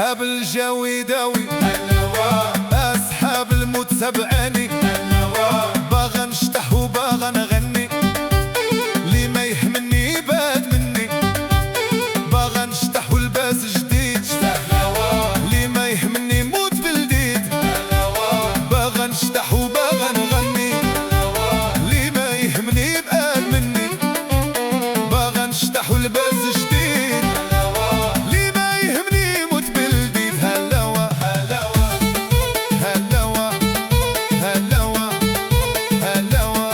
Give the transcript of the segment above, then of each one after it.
اسحاب الجوي داوي اسحاب الموت سبعاني باغا نشطح وباغا نغني لي ما يحملني باد مني باغا نشطح والباس جديد لي ما يحملني موت بالجديد باغا نشطح وباغا نغني لي ما يهمني باد مني باغا نشطح والباس جديد لي ما يهمني موت بالجديد هلاوة هلاوة هلاوة هلاوة هلاوة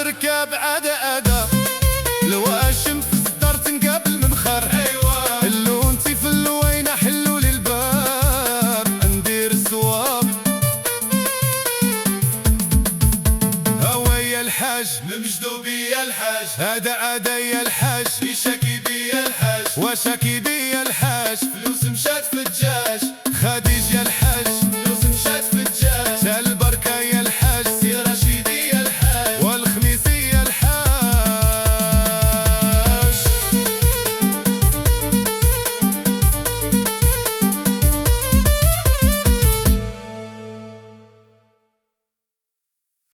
ركاب عدا أدا لو أشم في الصدر تنقابل من خر اللونتي في اللوينة حلوا لي الباب ندير الصواب هوايا الحاج ممجدو بيا الحاج هذا عدايا الحاج يشاكي بيا الحاج وشاكي بيا